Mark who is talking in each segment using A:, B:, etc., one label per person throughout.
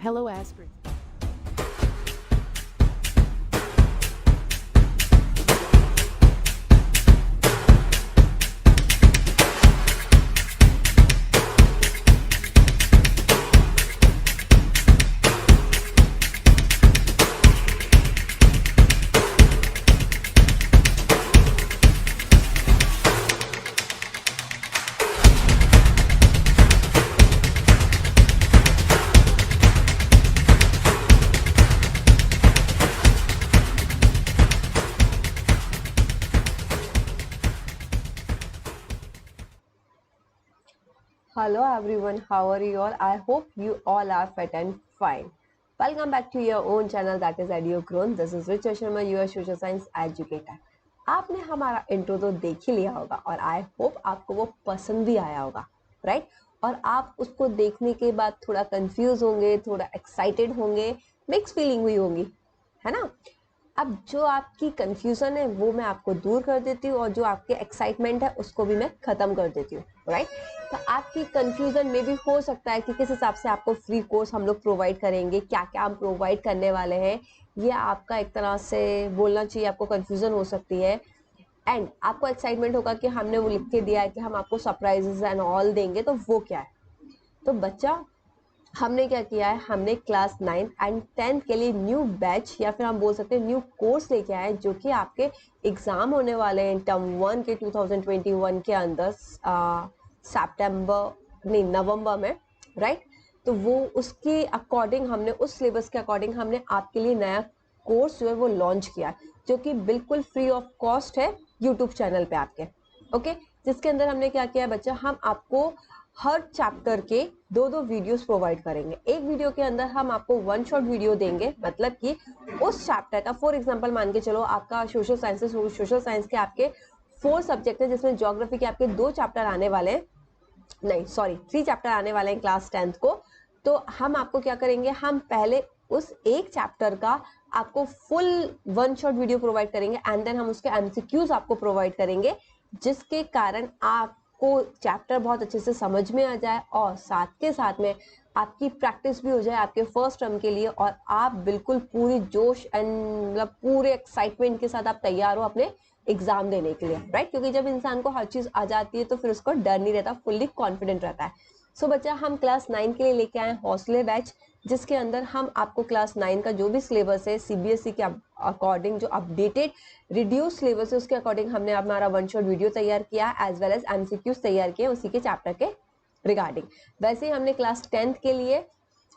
A: Hello, Astrid.
B: Hello everyone, how are you all? I hope you all are fit and fine. Welcome back to your own channel that is EduGrown. This is Richa Sharma, your social science educator. आपने हमारा intro तो देख ही लिया होगा और I hope आपको वो पसंद भी आया होगा, राइट? और आप उसको देखने के बाद थोड़ा कंफ्यूज होंगे, थोड़ा एक्साइटेड होंगे, मिक्स फीलिंग हुई होंगी, है ना? अब जो आपकी कंफ्यूजन है वो मैं आपको दूर कर देती हूँ और जो आपके एक्साइटमेंट है उसको भी मैं खत्म कर देती हूँ, राइट? तो आपकी कंफ्यूजन में भी हो सकता है कि किस हिसाब से आपको फ्री कोर्स हम लोग प्रोवाइड करेंगे, क्या क्या हम प्रोवाइड करने वाले हैं, ये आपका एक तरह से बोलना चाहिए, आपको कंफ्यूजन हो सकती है एंड आपको एक्साइटमेंट होगा कि हमने वो लिख के दिया है कि हम आपको सरप्राइजेस एंड ऑल देंगे, तो वो क्या है? तो बच्चा, हमने क्या किया है, हमने क्लास 9 एंड 10 के लिए न्यू बैच या फिर हम बोल सकते हैं न्यू कोर्स लेके आए जो कि आपके एग्जाम होने वाले हैं टर्म 1 के 2021 के अंदर सितंबर नहीं नवंबर में, राइट? तो वो उसके अकॉर्डिंग हमने उस सिलेबस के अकॉर्डिंग हमने आपके लिए नया कोर्स जो है वो लॉन्च किया जो कि बिल्कुल फ्री ऑफ कॉस्ट है यूट्यूब चैनल पे आपके, ओके? जिसके अंदर हमने क्या किया बच्चा, हम आपको हर चैप्टर के दो दो वीडियोस प्रोवाइड करेंगे। एक वीडियो के अंदर हम आपको वन शॉट वीडियो देंगे, मतलब कि उस चैप्टर का, फॉर एग्जांपल मान के चलो आपका सोशल साइंस के आपके 4 सब्जेक्ट है जिसमें ज्योग्राफी के आपके 2 चैप्टर आने वाले हैं, नहीं सॉरी 3 चैप्टर आने वाले हैं क्लास 10th को। तो हम आपको क्या करेंगे, हम पहले उस एक चैप्टर का आपको full one shot video provide करेंगे एंड देन हम उसके एमसीक्यूज आपको प्रोवाइड करेंगे जिसके कारण आपको चैप्टर बहुत अच्छे से समझ में आ जाए और साथ के साथ में आपकी प्रैक्टिस भी हो जाए आपके फर्स्ट टर्म के लिए और आप बिल्कुल पूरी जोश एंड मतलब पूरे एक्साइटमेंट के साथ आप तैयार हो अपने एग्जाम देने के लिए, राइट? क्योंकि जब इंसान को हर चीज आ जाती है तो फिर उसको डर नहीं रहता, फुल्ली कॉन्फिडेंट रहता है। सो बच्चा, हम क्लास 9 के लिए लेके आए हौसले बैच जिसके अंदर हम आपको क्लास 9 का जो भी सिलेबस है सीबीएसई के अकॉर्डिंग जो अपडेटेड रिड्यूस सिलेबस है उसके अकॉर्डिंग हमने हमारा वन शॉट वीडियो तैयार किया एज वेल एज एमसीक्यूज तैयार किए उसी के चैप्टर के रिगार्डिंग। वैसे ही हमने क्लास 10th के लिए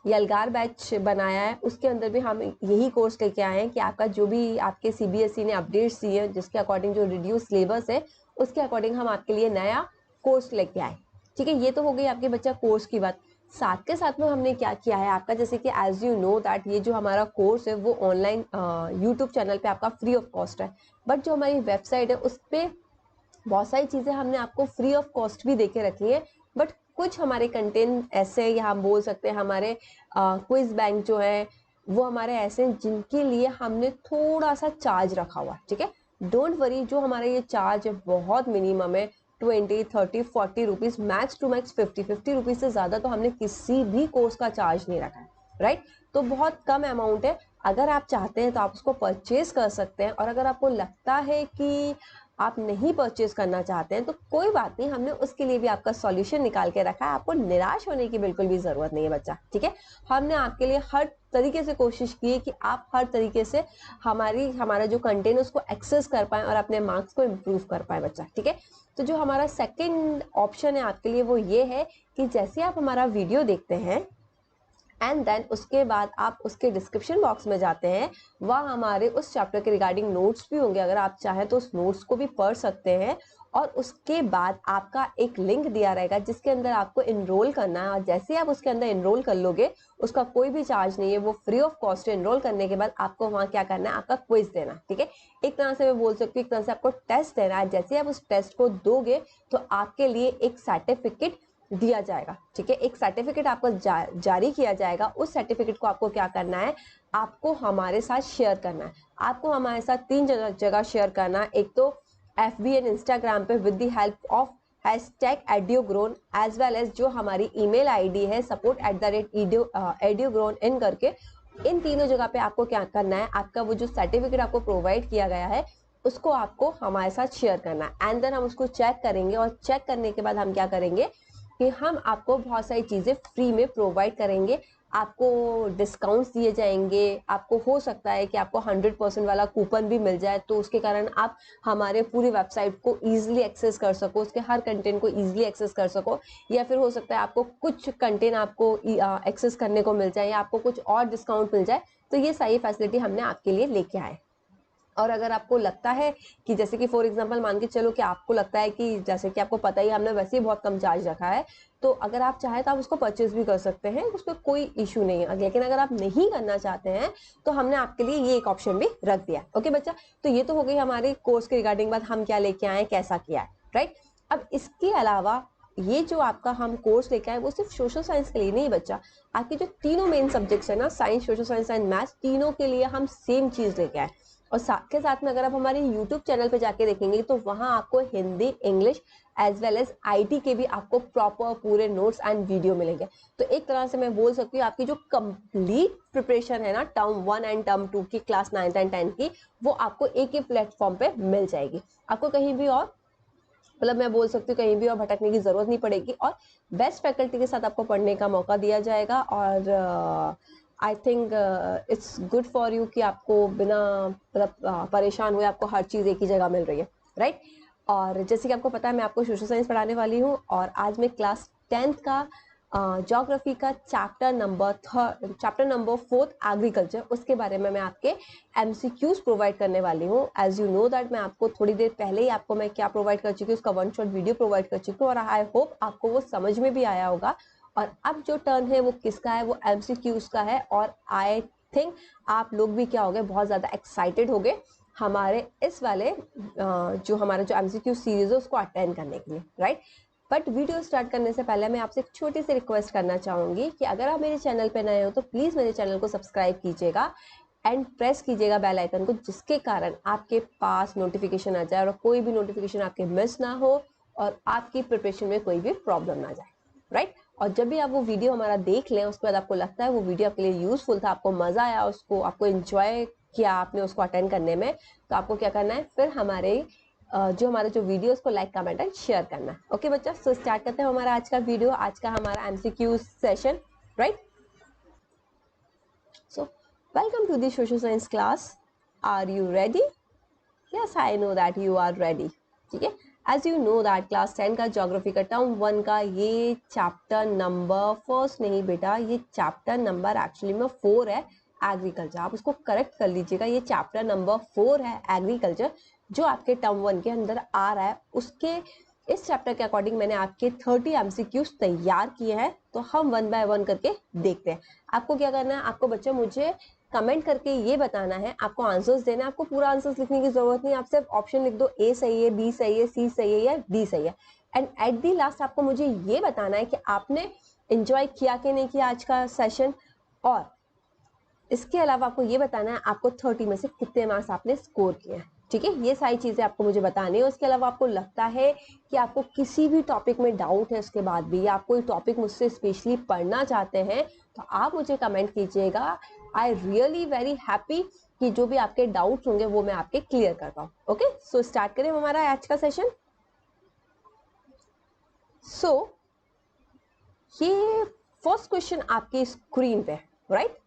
B: यलगार बैच बनाया है, उसके अंदर भी हम यही कोर्स लेके आए हैं कि आपका जो भी आपके सीबीएसई ने अपडेट्स दिए हैं जिसके अकॉर्डिंग जो रिड्यूस सिलेबस है उसके अकॉर्डिंग हम आपके लिए नया कोर्स लेके आए, ठीक है? ये तो हो गई आपके बच्चा कोर्स की बात। साथ के साथ में हमने क्या किया है आपका, जैसे कि एज यू नो दैट ये जो हमारा कोर्स है वो ऑनलाइन यूट्यूब चैनल पे आपका फ्री ऑफ कॉस्ट है, बट जो हमारी वेबसाइट है उस पर बहुत सारी चीज़ें हमने आपको फ्री ऑफ कॉस्ट भी देके रखी है, बट कुछ हमारे कंटेंट ऐसे या हम बोल सकते हैं हमारे क्विज बैंक जो है वो हमारे ऐसे हैं जिनके लिए हमने थोड़ा सा चार्ज रखा हुआ, ठीक है? डोंट वरी, जो हमारा ये चार्ज है बहुत मिनिमम है, 20, 30, 40 rupees, max to max 50 rupees से ज़्यादा तो हमने किसी भी कोर्स का चार्ज नहीं रखा है, राइट? तो बहुत कम अमाउंट है, अगर आप चाहते हैं तो आप उसको परचेज कर सकते हैं और अगर आपको लगता है कि आप नहीं परचेज करना चाहते हैं तो कोई बात नहीं, हमने उसके लिए भी आपका सॉल्यूशन निकाल के रखा है। आपको निराश होने की बिल्कुल भी जरूरत नहीं है बच्चा, ठीक है? हमने आपके लिए हर तरीके से कोशिश की है कि आप हर तरीके से हमारा जो कंटेंट उसको एक्सेस कर पाए और अपने मार्क्स को इम्प्रूव कर पाए बच्चा, ठीक है? तो जो हमारा सेकेंड ऑप्शन है आपके लिए वो ये है कि जैसे आप हमारा वीडियो देखते हैं एंड देन उसके बाद आप उसके डिस्क्रिप्शन बॉक्स में जाते हैं, वहाँ हमारे उस चैप्टर के रिगार्डिंग नोट्स भी होंगे, अगर आप चाहें तो उस नोट्स को भी पढ़ सकते हैं और उसके बाद आपका एक लिंक दिया रहेगा जिसके अंदर आपको इनरोल करना है और जैसे ही आप उसके अंदर इनरोल कर लोगे उसका कोई भी चार्ज नहीं है, वो फ्री ऑफ कॉस्ट है। इनरोल करने के बाद आपको वहाँ क्या करना है, आपका क्विज देना, ठीक है? एक तरह से मैं बोल सकती हूँ एक तरह से आपको टेस्ट देना है। जैसे आप उस टेस्ट को दोगे तो आपके लिए एक सर्टिफिकेट दिया जाएगा, ठीक है? एक सर्टिफिकेट आपको जारी किया जाएगा। उस सर्टिफिकेट को आपको क्या करना है, आपको हमारे साथ शेयर करना है। आपको हमारे साथ 3 जगह शेयर करना है। एक तो FB एंड इंस्टाग्राम पे with the help of #edugrown as well as जो हमारी ईमेल आईडी है support@edugrown इन करके, इन तीनों जगह पे आपको क्या करना है, आपका वो जो सर्टिफिकेट आपको प्रोवाइड किया गया है उसको आपको हमारे साथ शेयर करना है। एंड देन हम उसको चेक करेंगे और चेक करने के बाद हम क्या करेंगे कि हम आपको बहुत सारी चीज़ें फ्री में प्रोवाइड करेंगे, आपको डिस्काउंट्स दिए जाएंगे, आपको हो सकता है कि आपको 100% वाला कूपन भी मिल जाए, तो उसके कारण आप हमारे पूरी वेबसाइट को ईजिली एक्सेस कर सको, उसके हर कंटेंट को ईजिली एक्सेस कर सको, या फिर हो सकता है आपको कुछ कंटेंट आपको एक्सेस करने को मिल जाए या आपको कुछ और डिस्काउंट मिल जाए। तो ये सारी फैसिलिटी हमने आपके लिए लेके आए। और अगर आपको लगता है कि जैसे कि फॉर एग्जांपल मान के चलो कि आपको लगता है कि जैसे कि आपको पता ही हमने वैसे ही बहुत कम चार्ज रखा है, तो अगर आप चाहे तो आप उसको परचेज भी कर सकते हैं, उस पर कोई इशू नहीं है। लेकिन अगर आप नहीं करना चाहते हैं तो हमने आपके लिए ये एक ऑप्शन भी रख दिया। ओके बच्चा, तो ये तो हो गई हमारे कोर्स के रिगार्डिंग बात, हम क्या लेके आए, कैसा किया है, राइट। अब इसके अलावा ये जो आपका हम कोर्स लेके आए वो सिर्फ सोशल साइंस के लिए नहीं बच्चा, आपके जो तीनों मेन सब्जेक्ट्स है ना, science, social science and maths, तीनों के लिए हम सेम चीज लेके आए। और साथ के साथ में अगर आप हमारे YouTube चैनल पे जाके देखेंगे तो वहां आपको Hindi, English as well as IT के भी आपको प्रॉपर पूरे नोट्स एंड वीडियो मिलेंगे। तो एक तरह से मैं बोल सकती हूँ आपकी जो कंप्लीट प्रिपरेशन है ना टर्म 1 एंड टर्म 2 की, क्लास 9th एंड 10th की, वो आपको एक ही प्लेटफॉर्म पे मिल जाएगी। आपको कहीं भी और, मतलब मैं बोल सकती हूँ कहीं भी और भटकने की जरूरत नहीं पड़ेगी, और बेस्ट फैकल्टी के साथ आपको पढ़ने का मौका दिया जाएगा। और I think it's good for you कि आपको बिना मतलब परेशान हुए आपको हर चीज़ एक ही जगह मिल रही है, राइट। और जैसे कि आपको पता है मैं आपको सोशल साइंस पढ़ाने वाली हूँ, और आज मैं क्लास 10th का ज्योग्राफी का चैप्टर नंबर 4 एग्रीकल्चर, उसके बारे में मैं आपके MCQs प्रोवाइड करने वाली हूँ। एज यू नो दैट मैं आपको थोड़ी देर पहले ही आपको मैं क्या प्रोवाइड कर चुकी हूँ, उसका 1 शॉट वीडियो प्रोवाइड कर चुकी हूँ, और आई होप आपको वो समझ में भी आया होगा। और अब जो टर्न है वो किसका है, वो MCQs का है। और आई थिंक आप लोग भी क्या हो गए, बहुत ज़्यादा एक्साइटेड हो गए हमारे इस वाले जो हमारा जो MCQ सीरीज है उसको अटेंड करने के लिए, राइट। बट वीडियो स्टार्ट करने से पहले मैं आपसे एक छोटी सी रिक्वेस्ट करना चाहूँगी कि अगर आप मेरे चैनल पे नए हो तो प्लीज़ मेरे चैनल को सब्सक्राइब कीजिएगा एंड प्रेस कीजिएगा बेल आइकन को, जिसके कारण आपके पास नोटिफिकेशन आ जाए और कोई भी नोटिफिकेशन आपके मिस ना हो और आपकी प्रिपरेशन में कोई भी प्रॉब्लम ना जाए, राइट। और जब भी आप वो वीडियो हमारा देख लें, उसके बाद आपको लगता है वो वीडियो आपके लिए यूजफुल था, आपको मज़ा आया, उसको आपको एंजॉय किया आपने उसको अटेंड करने में, तो आपको क्या करना है, फिर हमारे जो हमारा जो वीडियो उसको लाइक, कमेंट एंड शेयर करना है। ओके बच्चा, सो स्टार्ट करते हैं हमारा आज का वीडियो, आज का हमारा MCQ session, right. So welcome to the social science class. Are you ready? Yes, I know that you are ready. ठीक है, as you know that class 10 का ज्योग्राफी का टर्म 1 का ये चैप्टर नंबर फर्स्ट नहीं बेटा, ये चैप्टर नंबर एक्चुअली में 4 है, एग्रीकल्चर। आप उसको करेक्ट कर लीजिएगा, ये चैप्टर नंबर 4 है एग्रीकल्चर, जो आपके टर्म 1 के अंदर आ रहा है। उसके इस चैप्टर के अकॉर्डिंग मैंने आपके 30 MCQs तैयार किए हैं, तो हम 1 बाय 1 करके देखते हैं। आपको क्या करना है, आपको बच्चे मुझे कमेंट करके ये बताना है, आपको आंसर्स देना है, आपको पूरा आंसर्स लिखने की जरूरत नहीं, आप सिर्फ ऑप्शन लिख दो, A सही है, B सही है, C सही है या D सही है। एंड एट दी लास्ट आपको मुझे ये बताना है कि आपने एंजॉय किया कि नहीं किया आज का सेशन, और इसके अलावा आपको ये बताना है आपको 30 में से कितने मार्क्स आपने स्कोर किए हैं। ठीक है, ये सारी चीजें आपको मुझे बतानी है। उसके अलावा आपको लगता है कि आपको किसी भी टॉपिक में डाउट है उसके बाद भी, या आप कोई टॉपिक मुझसे स्पेशली पढ़ना चाहते हैं, तो आप मुझे कमेंट कीजिएगा। आई रियली वेरी हैप्पी कि जो भी आपके डाउट्स होंगे वो मैं आपके क्लियर कर पाऊँ। ओके, सो स्टार्ट करें हमारा आज का सेशन। सो ये फर्स्ट क्वेश्चन आपकी स्क्रीन पे, राइट।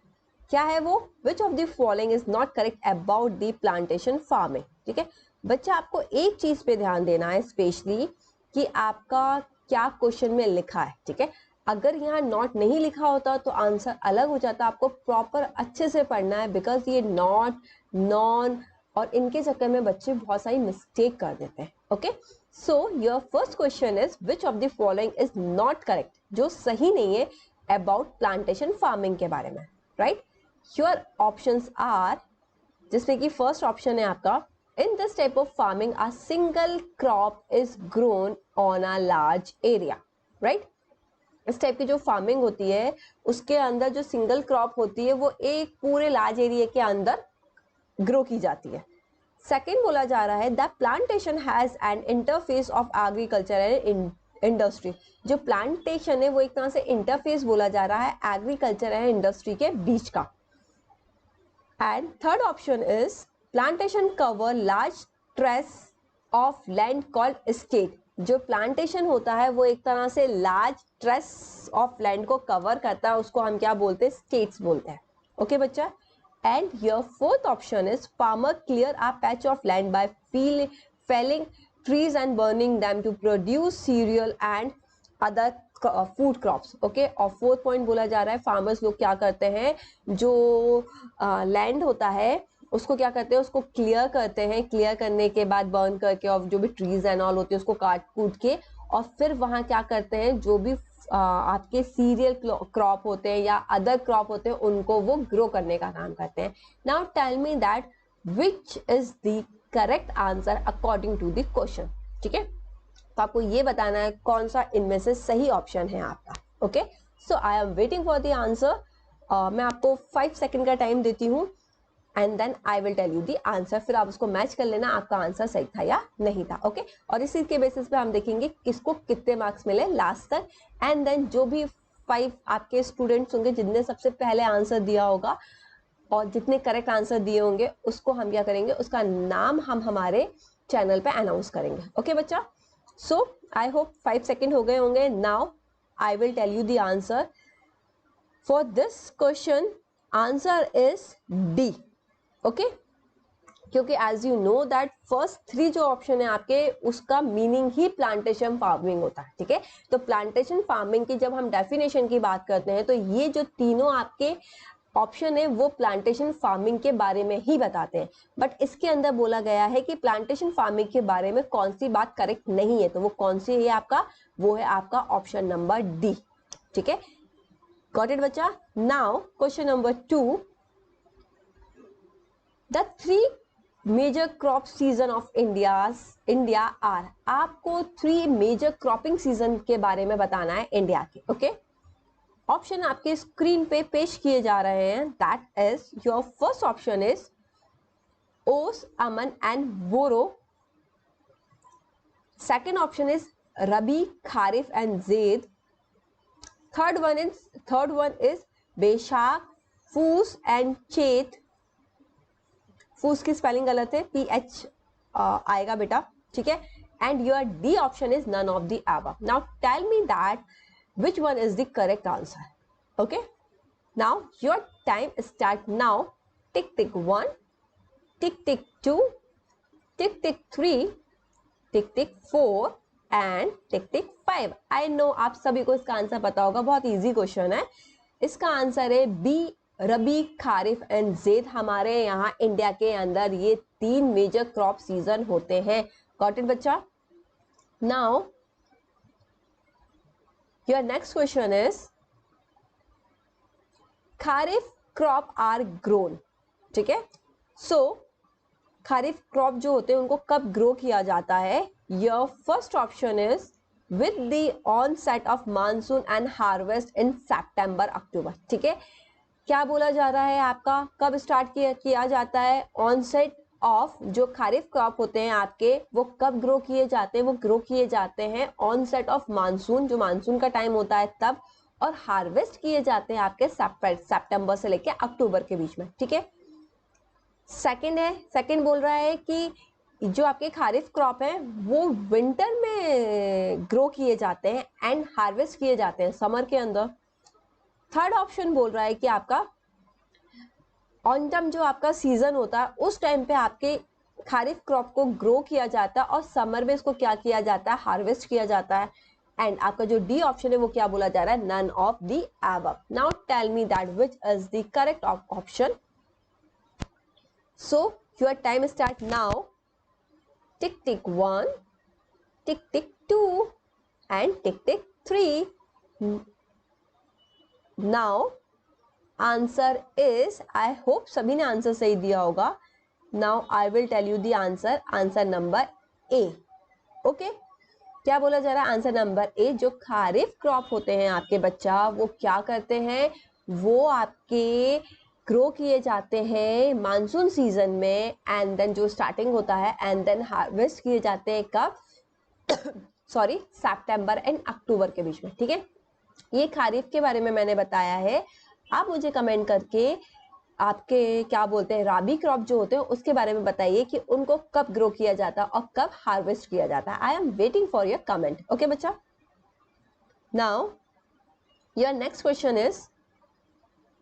B: क्या है वो, विच of the following is not correct about the plantation farming. ठीक है बच्चा, आपको एक चीज पे ध्यान देना है स्पेशली कि आपका क्या क्वेश्चन में लिखा है। ठीक है, अगर यहाँ नॉट नहीं लिखा होता तो आंसर अलग हो जाता, आपको प्रॉपर अच्छे से पढ़ना है, बिकॉज ये नॉट, नॉन और इनके चक्कर में बच्चे बहुत सारी मिस्टेक कर देते हैं। Okay, so your first question is which of the following is not correct, जो सही नहीं है अबाउट प्लांटेशन फार्मिंग के बारे में, राइट। योर ऑप्शंस आर, जिसमें कि फर्स्ट ऑप्शन है आपका, in this type of farming a single crop is grown on a large area, right. इस टाइप की जो फार्मिंग होती है उसके अंदर जो सिंगल क्रॉप होती है वो एक पूरे लार्ज एरिया के अंदर ग्रो की जाती है। सेकेंड बोला जा रहा है the plantation has an interface of agriculture and industry. जो प्लांटेशन है वो एक तरह से इंटरफेस बोला जा रहा है एग्रीकल्चर एंड इंडस्ट्री के बीच का। And third option is plantation cover large trace of land called state. जो प्लांटेशन होता है वो एक तरह से लार्ज ट्रेस ऑफ लैंड को कवर करता है, उसको हम क्या बोलते हैं, स्टेट्स बोलते हैं। ओके बच्चा। And your fourth option is farmer clear a patch of land by felling trees and burning them to produce cereal and other food crops. Okay, और fourth point बोला जा रहा है farmers लोग क्या करते हैं, जो land होता है उसको क्या करते हैं, उसको क्लियर करते हैं, क्लियर करने के बाद बर्न करके और जो भी ट्रीज एंड ऑल होती है उसको काट कूट के और फिर वहाँ क्या करते हैं, जो भी आपके सीरियल क्रॉप होते हैं या अदर क्रॉप होते हैं उनको वो ग्रो करने का काम करते हैं। Now tell me that which is the correct answer according to the question. ठीक है, तो आपको ये बताना है कौन सा इनमें से सही ऑप्शन है आपका। Okay, so I am waiting for the answer. मैं आपको 5 सेकेंड का टाइम देती हूँ and then I will tell you the answer. फिर आप उसको मैच कर लेना आपका आंसर सही था या नहीं था। ओके, और इसी के बेसिस पे हम देखेंगे किसको कितने मार्क्स मिले लास्ट तक। एंड देन जो भी 5 आपके स्टूडेंट्स होंगे जिनने सबसे पहले आंसर दिया होगा और जितने करेक्ट आंसर दिए होंगे उसको हम क्या करेंगे, उसका नाम हम हमारे चैनल पे अनाउंस करेंगे। ओके बच्चा, सो आई होप 5 सेकेंड हो गए होंगे। Now I will tell you the answer for this question. Answer is D. Okay, क्योंकि as you know that first 3 जो ऑप्शन है आपके उसका मीनिंग ही प्लांटेशन फार्मिंग होता है। ठीक है, तो प्लांटेशन फार्मिंग की जब हम डेफिनेशन की बात करते हैं तो ये जो तीनों आपके ऑप्शन है वो प्लांटेशन फार्मिंग के बारे में ही बताते हैं। बट इसके अंदर बोला गया है कि प्लांटेशन फार्मिंग के बारे में कौन सी बात करेक्ट नहीं है, तो वो कौन सी है आपका, वो है आपका ऑप्शन नंबर डी। ठीक है, गॉट इट बच्चा। Now question number 2, The 3 major crop season of India are। आपको 3 मेजर क्रॉपिंग सीजन के बारे में बताना है इंडिया के। ओके, ऑप्शन आपके स्क्रीन पे पेश किए जा रहे हैं। That is your first option is Aus, Aman and Boro. Second option is rabi, kharif and zaid. Third one is Baisakh, Poos and चेत। फूस की स्पेलिंग गलत है, PH आएगा बेटा। ठीक है, and your D option is none of the above. Now tell me that which one is the correct answer. Okay, now your time start now. Tick tick 1, tick tick 2, tick tick 3, tick tick 4 and tick tick 5। I know आप सभी को इसका answer पता होगा, बहुत easy question है। इसका answer है बी, रबी, खारिफ एंड जेद। हमारे यहाँ इंडिया के अंदर ये 3 मेजर क्रॉप सीजन होते हैं। गॉट इट बच्चा। Now your next question is kharif crop are grown. ठीक है, सो खारिफ क्रॉप जो होते हैं उनको कब ग्रो किया जाता है। Your first option is with the onset of monsoon and harvest in September October. ठीक है, क्या बोला जा रहा है आपका, कब स्टार्ट किया जाता है, ऑनसेट ऑफ जो खारिफ क्रॉप होते हैं आपके वो कब ग्रो किए जाते हैं, वो ग्रो किए जाते हैं ऑनसेट ऑफ मानसून, जो मानसून का टाइम होता है तब, और हार्वेस्ट किए जाते हैं आपके सितंबर से लेके अक्टूबर के बीच में। ठीक है, सेकंड बोल रहा है कि जो आपके खारिफ क्रॉप है वो विंटर में ग्रो किए जाते हैं एंड हार्वेस्ट किए जाते हैं समर के अंदर। थर्ड ऑप्शन बोल रहा है कि आपका ऑटम जो आपका सीजन होता है उस टाइम पे आपके खारिफ क्रॉप को ग्रो किया जाता है और समर में इसको क्या किया जाता है, हार्वेस्ट किया जाता है। एंड आपका जो डी ऑप्शन है वो क्या बोला जा रहा है, none of the above. Now tell me that which is the correct option. So your time start now. Tick tick 1, tick tick 2 and tick tick 3। Now answer is, I hope सभी ने answer सही दिया होगा। Now I will tell you the answer, answer number A. Okay, क्या बोला जा रहा है, आंसर नंबर ए। जो खारिफ क्रॉप होते हैं आपके बच्चा वो क्या करते हैं, वो आपके ग्रो किए जाते हैं मानसून सीजन में, एंड देन जो स्टार्टिंग होता है, एंड देन हार्वेस्ट किए जाते हैं कब, सॉरी, सितंबर एंड अक्टूबर के बीच में, ठीक है। ये खरीफ के बारे में मैंने बताया है। आप मुझे कमेंट करके आपके क्या बोलते हैं राबी क्रॉप जो होते हैं उसके बारे में बताइए कि उनको कब ग्रो किया जाता है और कब हार्वेस्ट किया जाता है। I am waiting for your comment. Okay बच्चा, now your next question is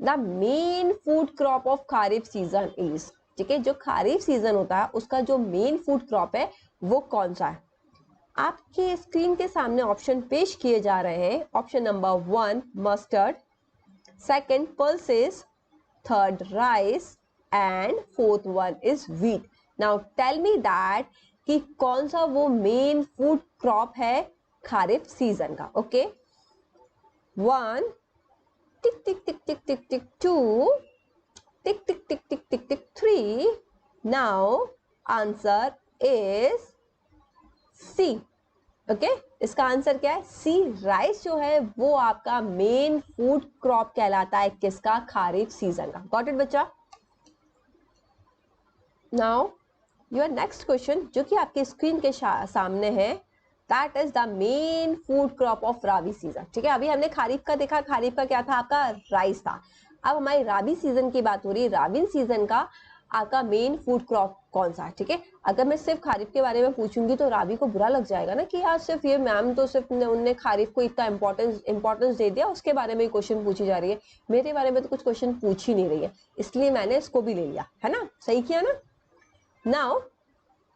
B: the main food crop of kharif season is, ठीक है, जो खरीफ सीजन होता है उसका जो मेन फूड क्रॉप है वो कौन सा है। आपके स्क्रीन के सामने ऑप्शन पेश किए जा रहे हैं। Option number 1 mustard, second pulses, third rice and fourth one is wheat. Now tell me that कि कौन सा वो मेन फूड क्रॉप है खरीफ सीजन का। Okay, 1 tick tick tick tick tick tick, 2 tick tick tick tick tick tick, 3। Now answer is C. Okay, इसका answer क्या है, सी। Rice जो है वो आपका मेन फूड क्रॉप कहलाता है किसका, खरीफ सीजन का। गॉट इट बच्चा। नाउ योर नेक्स्ट क्वेश्चन जो कि आपके स्क्रीन के सामने है, that is the main food crop of rabi season. ठीक है, अभी हमने खरीफ का देखा, खरीफ का क्या था आपका, राइस था। अब हमारी राबी सीजन की बात हो रही है। राबी सीजन का आपका मेन फूड क्रॉप कौन सा है। ठीक है, अगर मैं सिर्फ खरीफ के बारे में पूछूंगी तो राबी को बुरा लग जाएगा ना कि यार सिर्फ ये मैम तो सिर्फ उनने खरीफ को इतना इंपॉर्टेंस दे दिया, उसके बारे में क्वेश्चन पूछी जा रही है, मेरे बारे में तो कुछ क्वेश्चन पूछ ही नहीं रही है, इसलिए मैंने इसको भी ले लिया है ना। सही किया ना। नाउ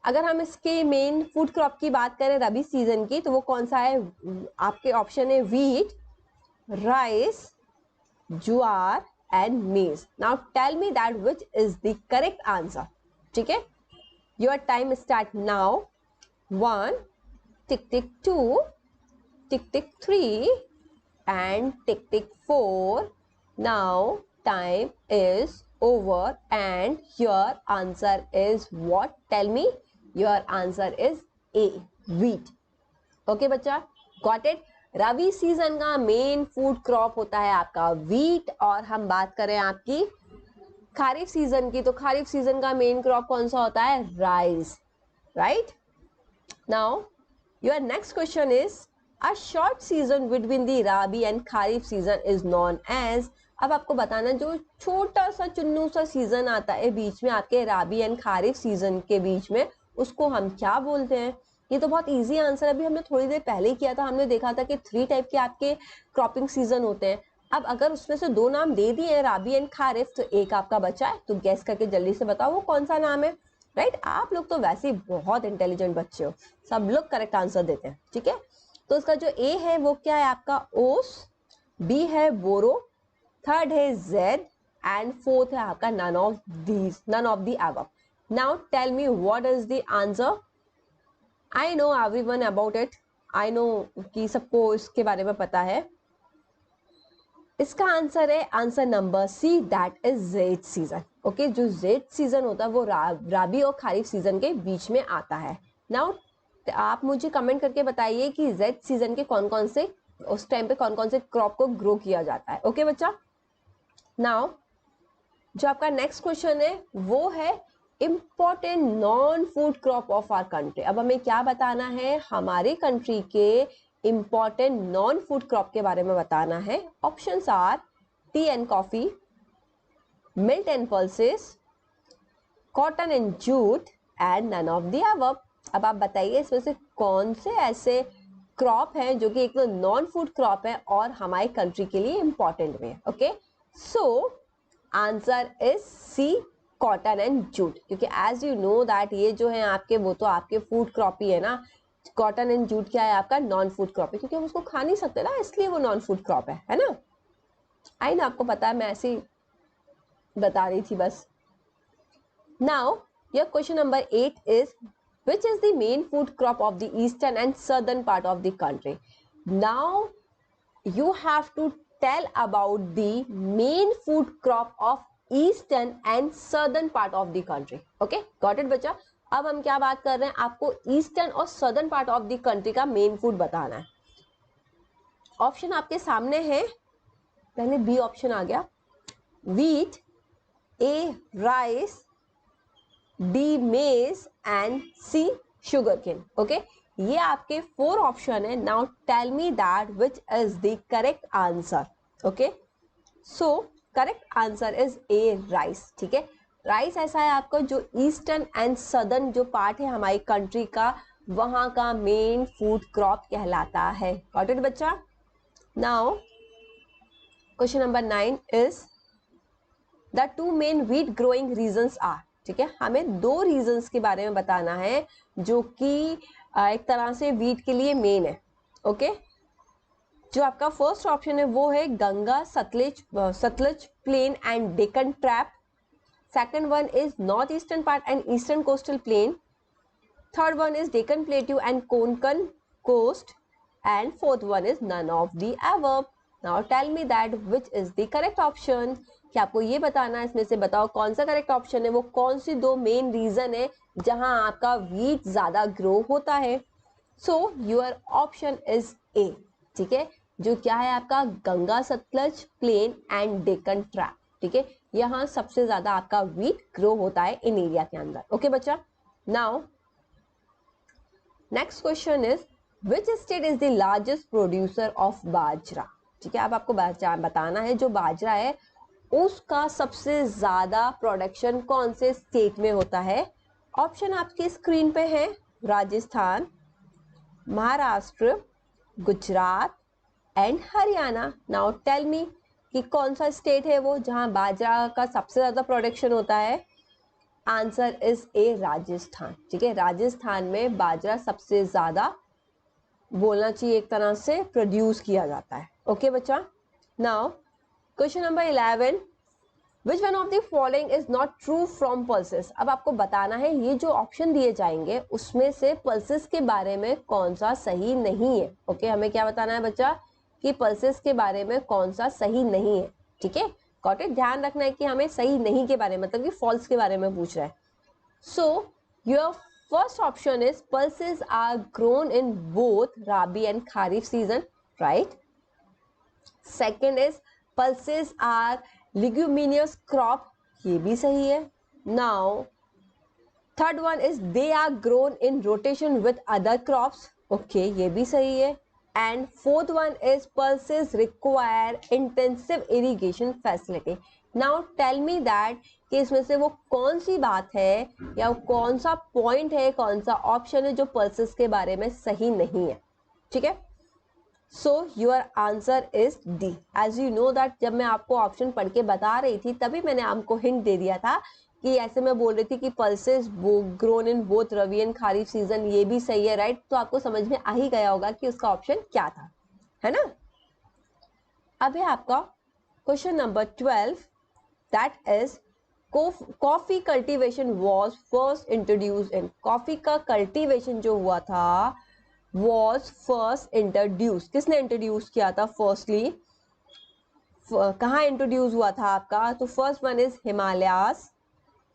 B: अगर हम इसके मेन फूड क्रॉप की बात करें रबी सीजन की, तो वो कौन सा है, आपके ऑप्शन है wheat, rice, jowar and maize. Now tell me that which is the correct answer. ठीक है, your time start now. 1 tick tick, 2 tick tick, 3 and tick tick 4। Now time is over and your answer is what? Tell me. Your answer is A, wheat. Okay बच्चा, got it। Rabi season का main food crop होता है आपका wheat, और हम बात करें आपकी खरीफ सीजन की, तो खरीफ सीजन का मेन क्रॉप कौन सा होता है, rice, right. Now your next question is a short season between the rabi and kharif season is known as. अब आपको बताना, जो छोटा सा चुन्नू सा सीजन आता है बीच में आपके रबी एंड खरीफ सीजन के बीच में, उसको हम क्या बोलते हैं। ये तो बहुत इजी आंसर अभी हमने थोड़ी देर पहले ही किया था। हमने देखा था कि 3 टाइप के आपके क्रॉपिंग सीजन होते हैं। अब अगर उसमें से 2 नाम दे दिए हैं, रबी एंड खरीफ, तो एक आपका बचा है, तो गैस करके जल्दी से बताओ वो कौन सा नाम है। राइट, आप लोग तो वैसे ही बहुत इंटेलिजेंट बच्चे हो, सब लोग करेक्ट आंसर देते हैं। ठीक है, तो उसका जो ए है वो क्या है आपका, ओस, बी है बोरो, थर्ड है जेड एंड फोर्थ है आपका none of the above. Now tell me what is the answer. I know everyone about it, I know कि सबको इसके बारे में पता है। इसका आंसर है answer number C, that is zaid season. Okay, जो जेड सीजन होता है वो रबी और खरीफ सीजन के बीच में आता है। नाउ आप मुझे कमेंट करके बताइए कि जेड सीजन के कौन कौन से, उस टाइम पे कौन कौन से क्रॉप को ग्रो किया जाता है। ओके बच्चा, नाउ जो आपका नेक्स्ट क्वेश्चन है वो है important non food crop of our country. अब हमें क्या बताना है, हमारे कंट्री के इंपॉर्टेंट नॉन फूड क्रॉप के बारे में बताना है। Options are tea and coffee, milk and pulses, cotton and jute and none of the above. अब आप बताइए इसमें से कौन से ऐसे क्रॉप है जो कि एक तो नॉन फूड क्रॉप है और हमारी कंट्री के लिए इंपॉर्टेंट भी है। Okay, so answer is C, cotton and jute, क्योंकि एज यू नो दैट ये जो है आपके, वो तो आपके फूड क्रॉप ही है ना। कॉटन एंड जूट क्या है आपका, नॉन फूड क्रॉप है, क्योंकि हम उसको खा नहीं सकते ना, इसलिए वो नॉन फूड क्रॉप है ना। आई ना, आपको पता है, मैं ऐसे ही बता रही थी बस। Now your question number 8 is which is the main food crop of the eastern and southern part of the country. Now you have to tell about the main food crop of eastern and southern part of the country. Okay, got it बच्चा। अब हम क्या बात कर रहे हैं, आपको eastern और southern part of the country का मेन फूड बताना है। ऑप्शन आपके सामने है, पहले बी ऑप्शन आ गया, wheat, A rice, D maize and C sugarcane. Okay, ये आपके 4 ऑप्शन है. Now tell me that which is the correct answer. Okay, so correct answer is A rice. ठीक है, राइस ऐसा है आपका जो ईस्टर्न एंड सदर्न जो पार्ट है हमारी कंट्री का, वहां का मेन फूड क्रॉप कहलाता है. गॉट इट बच्चा? Now question number 9 is the 2 main wheat growing regions are. ठीक है, हमें 2 रीजन्स के बारे में बताना है जो कि एक तरह से व्हीट के लिए मेन है. ओके, जो आपका फर्स्ट ऑप्शन है वो है Ganga Sutlej plain and Deccan trap. Second one is north eastern part and eastern coastal plain. Third one is Deccan plateau and Konkan coast. And fourth one is none of the above. Now tell me that which is the correct option. कि आपको ये बताना है, इसमें से बताओ कौन सा करेक्ट ऑप्शन है, वो कौन सी 2 मेन रीजन है जहां आपका व्हीट ज्यादा ग्रो होता है. So your option is A. ठीक है, जो क्या है आपका Ganga Sutlej plain and Deccan trap. ठीक है, यहाँ सबसे ज्यादा आपका व्हीट ग्रो होता है इन एरिया के अंदर. ओके बच्चा, now next question is which state is the largest producer of bajra. ठीक है, अब आपको बताना है जो बाजरा है उसका सबसे ज्यादा प्रोडक्शन कौन से स्टेट में होता है. ऑप्शन आपकी स्क्रीन पे है. Rajasthan, Maharashtra, Gujarat and Haryana. Now tell me कि कौन सा स्टेट है वो जहां बाजरा का सबसे ज्यादा प्रोडक्शन होता है. आंसर इज ए राजस्थान. ठीक है, राजस्थान में बाजरा सबसे ज्यादा बोलना चाहिए एक तरह से प्रोड्यूस किया जाता है. ओके बच्चा, now question number 11 which one of the following is not true from pulses. अब आपको बताना है ये जो ऑप्शन दिए जाएंगे उसमें से पल्सेस के बारे में कौन सा सही नहीं है. ओके, हमें क्या बताना है बच्चा कि पल्सेस के बारे में कौन सा सही नहीं है. ठीक है, गॉट इट? ध्यान रखना है कि हमें सही नहीं के बारे में मतलब कि फॉल्स के बारे में पूछ रहा है. So your first option is pulses are grown in both rabi and kharif season. Right. Second is pulses are leguminous crop. ये भी सही है. Now third one is they are grown in rotation with other crops. Okay, ये भी सही है. And fourth one is pulses require intensive irrigation facility. Now tell me that कि इसमें से वो कौन सी बात है या कौन सा पॉइंट है, कौन सा ऑप्शन है जो पल्सेस के बारे में सही नहीं है. ठीक है, so your answer is D. As you know that जब मैं आपको ऑप्शन पढ़ के बता रही थी तभी मैंने आपको हिंट दे दिया था कि ऐसे मैं बोल रही थी कि pulses grown in both rabi and kharif season, ये भी सही है. राइट, तो आपको समझ में आ ही गया होगा कि उसका ऑप्शन क्या था, है ना. अब है आपका question number 12 that is coffee cultivation was first introduced in. Coffee का कल्टीवेशन जो हुआ था was first introduced. किसने इंट्रोड्यूस किया था? फर्स्टली कहाँ इंट्रोड्यूस हुआ था आपका? तो first one is Himalayas,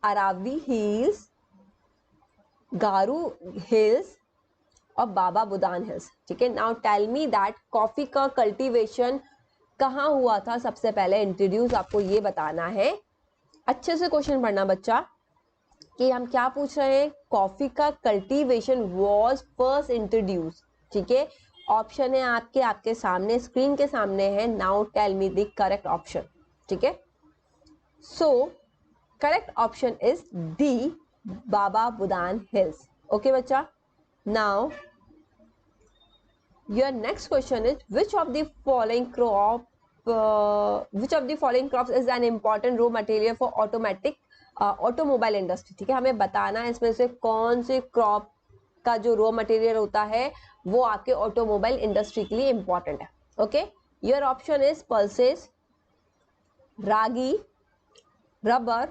B: Aravalli hills, Garo hills और बाबा बुदान हिल्स. ठीक है, now tell me that coffee का कल्टीवेशन कहाँ हुआ था सबसे पहले इंट्रोड्यूस. आपको ये बताना है. अच्छे से क्वेश्चन पढ़ना बच्चा कि हम क्या पूछ रहे हैं. कॉफी का कल्टीवेशन वाज फर्स्ट इंट्रोड्यूस. ठीक है, ऑप्शन है आपके सामने, स्क्रीन के सामने है. Now tell me the correct option. ठीक है, so correct option is D, Baba Budan hills. Okay बच्चा, now your next question is which of the following crops is an important raw material for automobile industry. ठीक है, हमें बताना है इसमें से कौन से क्रॉप का जो रॉ मटेरियल होता है वो आपके ऑटोमोबाइल इंडस्ट्री के लिए इंपॉर्टेंट है. Okay, your option is pulses, ragi, rubber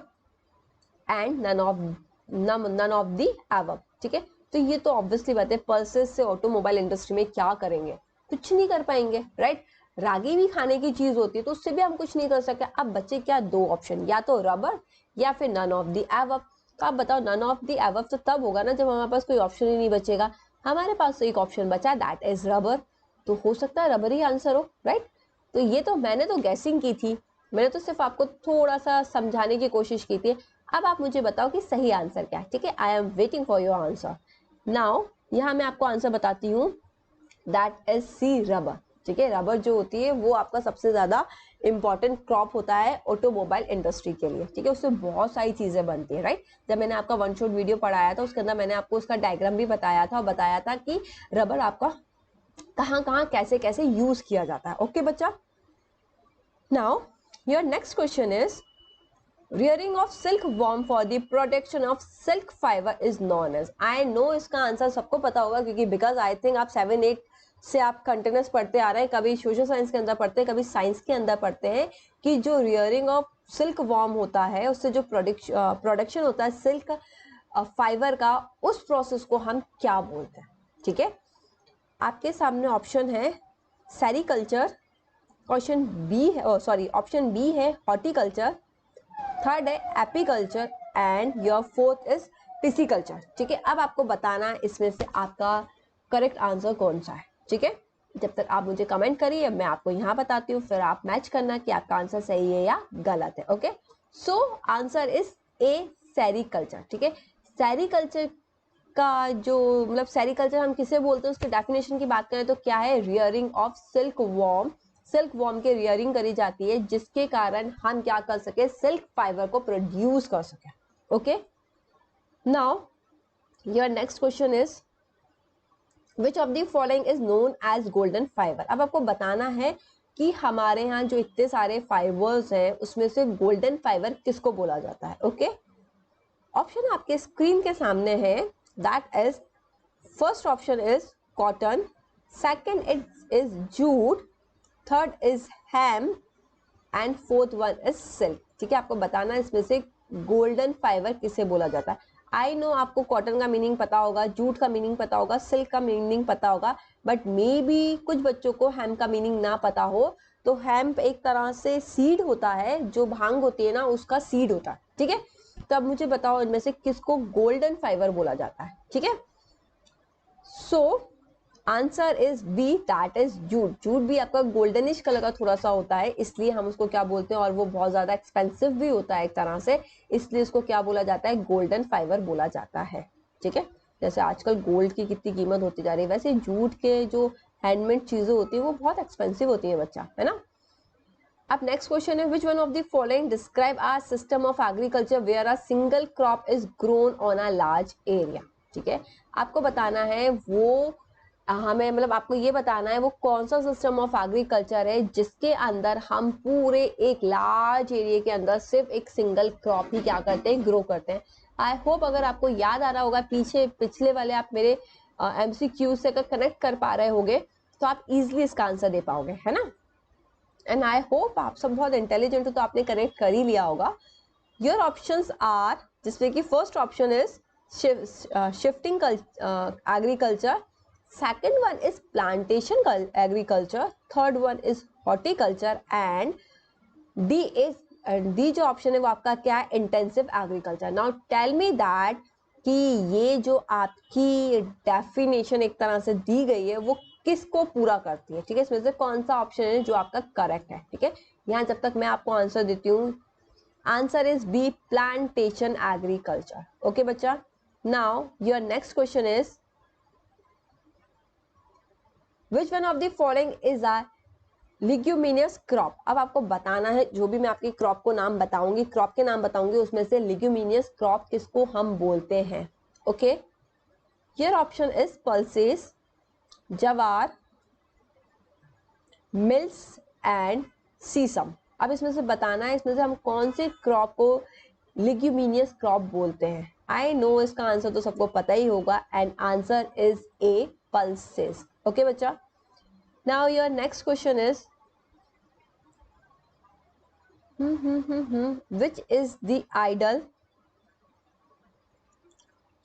B: and none of the above. ठीक है, तो ये तो ऑब्वियसली बात है, पल्सेस से ऑटोमोबाइल इंडस्ट्री में क्या करेंगे? कुछ नहीं कर पाएंगे. राइट, रागी भी खाने की चीज होती है तो उससे भी हम कुछ नहीं कर सकते. अब बच्चे क्या 2 ऑप्शन, या तो रबर या फिर नन ऑफ द अबव. तो आप बताओ नन ऑफ द अबव तो तब होगा ना जब हमारे पास कोई ऑप्शन ही नहीं बचेगा. हमारे पास तो एक ऑप्शन बचा, दैट इज रबर. तो हो सकता है रबर ही आंसर हो. राइट, तो ये तो मैंने तो गैसिंग की थी, मैंने तो सिर्फ आपको थोड़ा सा समझाने की कोशिश की थी। अब आप मुझे बताओ कि सही आंसर क्या है, ठीक है। I am waiting for your answer. Now यहाँ मैं आपको आंसर बताती हूँ, दैट इज सी, रबर। ठीक है, रबर जो होती है वो आपका सबसे ज्यादा इंपॉर्टेंट क्रॉप होता है ऑटोमोबाइल इंडस्ट्री के लिए। ठीक है, उससे बहुत सारी चीजें बनती है, राइट। जब मैंने आपका वन शॉट वीडियो पढ़ाया था उसके अंदर मैंने आपको उसका डायग्राम भी बताया था और बताया था कि रबर आपका कहाँ कहाँ कैसे कैसे यूज किया जाता है। ओके बच्चा, now your next question is rearing of silkworm for the protection of silk fiber is known as। I know इसका आंसर सबको पता होगा क्योंकि बिकॉज आई थिंक आप 7-8 से आप कंटिन्यूस पढ़ते आ रहे हैं, कभी सोशल साइंस के अंदर पढ़ते हैं, कभी साइंस के अंदर पढ़ते हैं कि जो रियरिंग ऑफ सिल्क वॉर्म होता है उससे जो प्रोडक्शन होता है सिल्क फाइबर का, उस प्रोसेस को हम क्या बोलते हैं। ठीक है, आपके सामने ऑप्शन है सेरिकल्चर, क्वेश्चन बी है सॉरी ऑप्शन बी है हॉर्टिकल्चर, थर्ड है apiculture and your fourth is pisciculture. ठीक है, अब आपको बताना है इसमें से आपका करेक्ट आंसर कौन सा है। ठीक है, जब तक आप मुझे कमेंट करिए मैं आपको यहाँ बताती हूँ, फिर आप मैच करना कि आपका आंसर सही है या गलत है। Okay, so answer is A, sericulture. ठीक है, सेरिकल्चर का जो मतलब सेरिकल्चर हम किसे बोलते हैं उसके डेफिनेशन की बात करें तो क्या है, rearing of silk worm. Silk worm की रियरिंग करी जाती है जिसके कारण हम क्या कर सके, सिल्क फाइबर को प्रोड्यूस कर सके। Okay, now your next question is which of the following is known as golden fibre. अब आपको बताना है कि हमारे यहाँ जो इतने सारे फाइबर्स हैं उसमें से गोल्डन फाइबर किसको बोला जाता है। ओके, ऑप्शन आपके स्क्रीन के सामने है, that is first option is cotton, second is jute, third is ham and fourth one is silk. ठीक है, आपको बताना है इसमें से गोल्डन फाइबर किसे बोला जाता है। आई नो आपको कॉटन का मीनिंग पता होगा, जूट का मीनिंग पता होगा, सिल्क का मीनिंग पता होगा, बट मे बी कुछ बच्चों को हैम का मीनिंग ना पता हो। तो हैम्प एक तरह से सीड होता है, जो भांग होती है ना उसका सीड होता है। ठीक है, तो अब मुझे बताओ इनमें से किसको गोल्डन फाइबर बोला जाता है। ठीक है, so answer is B, that is jute. Jute भी आपका गोल्डनिश कलर का थोड़ा सा होता है, इसलिए हम उसको क्या बोलते हैं, और वो बहुत ज्यादा एक्सपेंसिव भी होता है एक तरह से, इसलिए उसको क्या बोला जाता है, गोल्डन फाइबर बोला जाता है। ठीक है, जैसे आजकल गोल्ड की कितनी कीमत होती जा रही है, वैसे जूट के जो हैंडमेड चीजें होती है वो बहुत एक्सपेंसिव होती है बच्चा, है ना। अब नेक्स्ट क्वेश्चन है, which one of the following describe are system of agriculture where a single crop is grown on a large area. ठीक है, आपको बताना है वो हमें मतलब आपको ये बताना है वो कौन सा सिस्टम ऑफ एग्रीकल्चर है जिसके अंदर हम पूरे एक लार्ज एरिया के अंदर सिर्फ एक सिंगल क्रॉप ही क्या करते हैं, ग्रो करते हैं। आई होप अगर आपको याद आ रहा होगा पिछले वाले आप मेरे MCQ से अगर कनेक्ट कर पा रहे होगे तो आप इजिली इसका आंसर दे पाओगे, है ना। एंड आई होप आप सब बहुत इंटेलिजेंट हो तो आपने कनेक्ट कर ही लिया होगा। योर ऑप्शंस आर, जिसमें कि first option is shifting agriculture, second one is plantation agriculture, third one is horticulture and D जो ऑप्शन है वो आपका क्या है, intensive agriculture. Now tell me that कि ये जो आपकी डेफिनेशन एक तरह से दी गई है वो किसको पूरा करती है। ठीक है, इसमें से कौन सा ऑप्शन है जो आपका करेक्ट है। ठीक है, यहाँ जब तक मैं आपको आंसर देती हूँ, answer is B, plantation agriculture. Okay बच्चा, now your next question is which one of the following is a leguminous crop. अब आपको बताना है, जो भी मैं आपकी क्रॉप को नाम बताऊंगी, क्रॉप के नाम बताऊंगी, उसमें से लिग्यूमिनियस क्रॉप किसको हम बोलते हैं। Okay, here option is pulses, जवार, मिल्स एंड सीसम। अब इसमें से बताना है इसमें से हम कौन से क्रॉप को लिग्यूमिनियस क्रॉप बोलते हैं। आई नो इसका आंसर तो सबको पता ही होगा and answer is A, pulses. Okay बच्चा, now your next question is which is the ideal,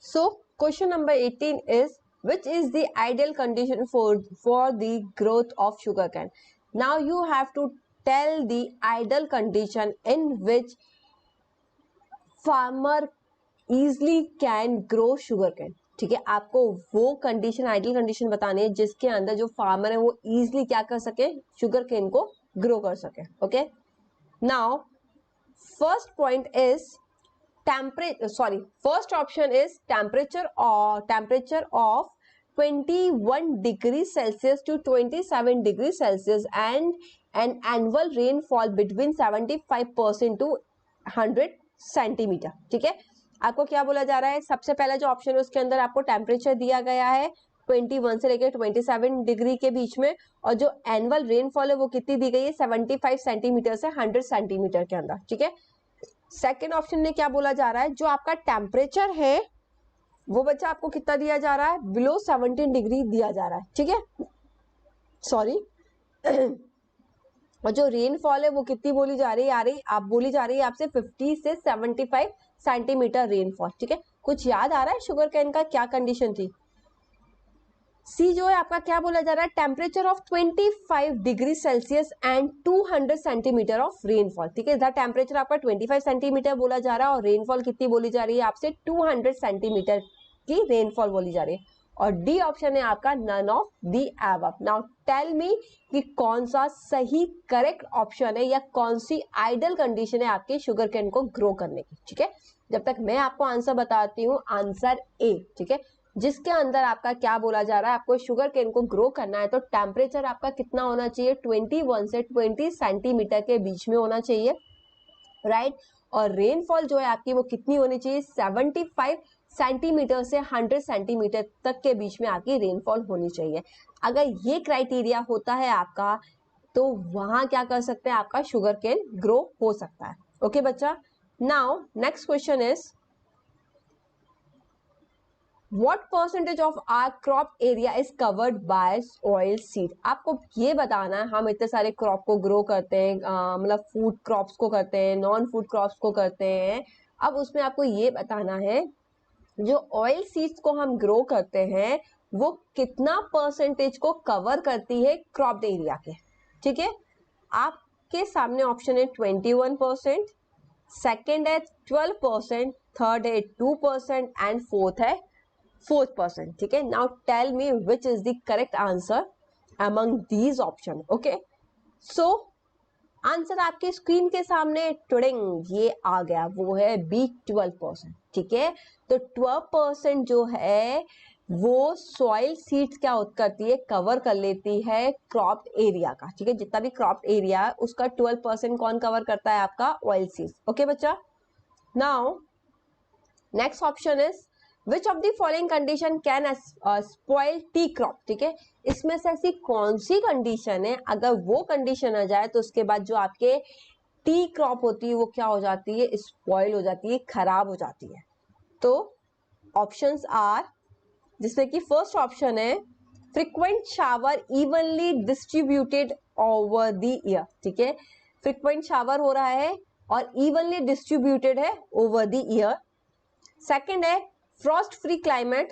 B: so question number 18 is which is the ideal condition for the growth of sugarcane. Now you have to tell the ideal condition in which farmer easily can grow sugarcane. ठीक है, आपको वो condition, ideal condition बतानी है जिसके अंदर जो farmer है वो इजिली क्या कर सके, शुगर केन को ग्रो कर सके। Okay, now first point is first option is temperature of 21 degrees Celsius to 27 degrees Celsius and an annual rainfall between 75% to 100 centimetre. ठीक है, आपको क्या बोला जा रहा है? सबसे पहला जो ऑप्शन है उसके अंदर आपको टेम्परेचर दिया गया है 21 से लेकर 27 डिग्री के बीच में, और जो एनुअल रेनफॉल है वो कितनी दी गई है? 75 सेंटीमीटर से 100 सेंटीमीटर के अंदर. ठीक है, सेकेंड ऑप्शन में क्या बोला जा रहा है? जो आपका टेम्परेचर है वो बच्चा आपको कितना दिया जा रहा है? बिलो 17 डिग्री दिया जा रहा है. ठीक है, सॉरी. और जो रेनफॉल है वो कितनी बोली जा रही है? आप बोली जा रही है आपसे 50 से 75 सेंटीमीटर रेनफॉल. ठीक है, कुछ याद आ रहा है शुगर कैन का क्या कंडीशन थी? सी जो है आपका क्या बोला जा रहा है? Temperature of 25 degree Celsius and 200 centimetre of rainfall. ठीक है, इधर टेम्परेचर आपका 25 सेंटीमीटर बोला जा रहा है और रेनफॉल कितनी बोली जा रही है आपसे? 200 सेंटीमीटर की रेनफॉल बोली जा रही है. और डी ऑप्शन है आपका none of the above. Now tell me कि कौन सा सही करेक्ट ऑप्शन है या कौन सी आइडियल कंडीशन है आपके शुगर कैन को ग्रो करने की. ठीक है, जब तक मैं आपको आंसर बताती हूँ, आंसर ए. ठीक है, जिसके अंदर आपका क्या बोला जा रहा है? आपको शुगर केन को ग्रो करना है तो टेम्परेचर आपका कितना होना चाहिए? 21 से 20 सेंटीमीटर के बीच में होना चाहिए, राइट. और रेनफॉल जो है आपकी वो कितनी होनी चाहिए? 75 सेंटीमीटर से 100 सेंटीमीटर तक के बीच में आपकी रेनफॉल होनी चाहिए. अगर ये क्राइटेरिया होता है आपका तो वहां क्या कर सकते हैं? आपका शुगर केन ग्रो हो सकता है. ओके बच्चा, now next question is What percentage of our crop area is covered by oil seed? आपको ये बताना है. हम इतने सारे क्रॉप को ग्रो करते हैं, मतलब फूड क्रॉप्स को करते हैं, नॉन फूड क्रॉप्स को करते हैं. अब उसमें आपको ये बताना है जो ऑयल सीड्स को हम ग्रो करते हैं वो कितना परसेंटेज को कवर करती है क्रॉप एरिया के. ठीक है, आपके सामने ऑप्शन है 21%, सेकेंड है 12%, थर्ड है 2% एंड फोर्थ है 4%. ठीक है, now tell me which is the correct answer among these option. Okay, so answer आपके स्क्रीन के सामने टुडिंग ये आ गया, वो है बी 12%. ठीक है, तो 12% जो है वो सॉइल सीड्स क्या करती है? कवर कर लेती है क्रॉप एरिया का. ठीक है, जितना भी क्रॉप एरिया है उसका 12% कौन कवर करता है? आपका ऑयल सीड्स. ओके बच्चा, now next option is which of the following condition can spoil T crop. ठीक है, इसमें से ऐसी कौन सी कंडीशन है अगर वो कंडीशन आ जाए तो उसके बाद जो आपके टी क्रॉप होती है वो क्या हो जाती है? स्पॉइल हो जाती है, खराब हो जाती है. तो ऑप्शंस आर, जिसमें कि फर्स्ट ऑप्शन है frequent shower evenly distributed over the year. ठीक है, फ्रिक्वेंट शावर हो रहा है और इवनली डिस्ट्रीब्यूटेड है ओवर द ईयर. सेकेंड है फ्रॉस्ट फ्री क्लाइमेट.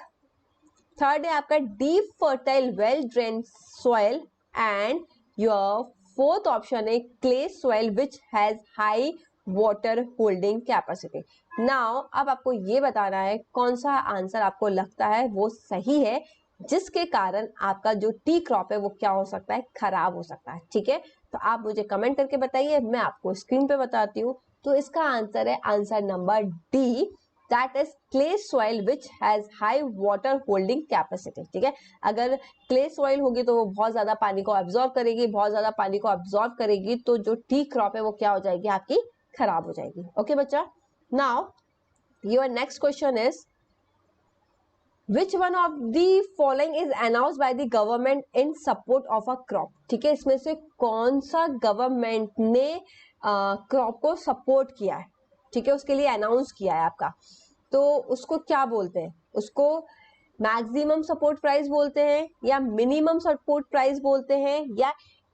B: थर्ड है आपका deep fertile well drain soil and your fourth option है clay soil which has high water holding capacity. Now अब आपको ये बताना है कौन सा आंसर आपको लगता है वो सही है जिसके कारण आपका जो टी क्रॉप है वो क्या हो सकता है? खराब हो सकता है. ठीक है, तो आप मुझे कमेंट करके बताइए, मैं आपको स्क्रीन पे बताती हूँ. तो इसका आंसर है answer number D, that is clay soil which has high water holding capacity. ठीक है, अगर clay soil होगी तो वो बहुत ज्यादा पानी को absorb करेगी, बहुत ज्यादा पानी को absorb करेगी तो जो टी क्रॉप है वो क्या हो जाएगी? आपकी खराब हो जाएगी. ओके बच्चा, now your next question is Which one of the following is announced by the government in support of a crop? ठीक है, इसमें से कौन सा गवर्नमेंट ने क्रॉप को सपोर्ट किया है? ठीक है, उसके लिए अनाउंस किया है आपका, तो उसको क्या बोलते हैं? उसको मैक्सिमम सपोर्ट प्राइस बोलते हैं या मिनिमम सपोर्ट प्राइस बोलते हैं या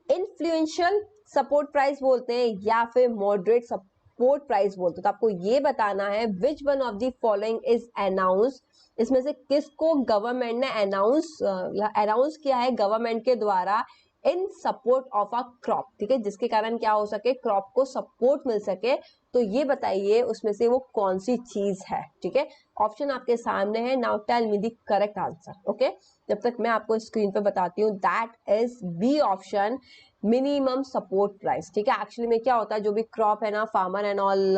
B: इन्फ्लुएंशियल सपोर्ट प्राइस बोलते हैं या फिर मॉडरेट सपोर्ट प्राइस बोलते हैं? तो आपको ये बताना है which one of the following is announce. इसमें से किसको गवर्नमेंट ने अनाउंस किया है गवर्नमेंट के द्वारा इन सपोर्ट ऑफ अ क्रॉप. ठीक है, जिसके कारण क्या हो सके? क्रॉप को सपोर्ट मिल सके. तो ये बताइए उसमें से वो कौन सी चीज है. ठीक है, ऑप्शन आपके सामने है. Now tell me the correct answer. Okay, जब तक मैं आपको स्क्रीन पे बताती हूँ, that is B option minimum support price. ठीक है, एक्चुअली में क्या होता है, जो भी क्रॉप है ना, फार्मर एंड ऑल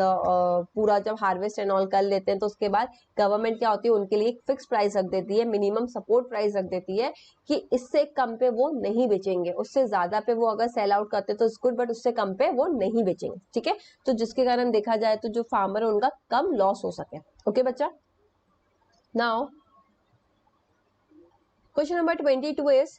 B: पूरा जब हार्वेस्ट एंड ऑल कर लेते हैं तो उसके बाद गवर्नमेंट क्या होती है, उनके लिए एक फिक्स प्राइस रख देती है, मिनिमम सपोर्ट प्राइस रख देती है कि इससे कम पे वो नहीं बेचेंगे, उससे ज्यादा पे वो अगर सेल आउट करते तो गुड, बट उससे कम पे वो नहीं बेचेंगे। ठीक है, तो जिसके कारण देखा जाए तो जो फार्मर है उनका कम लॉस हो सके। ओके बच्चा, now question number 22 is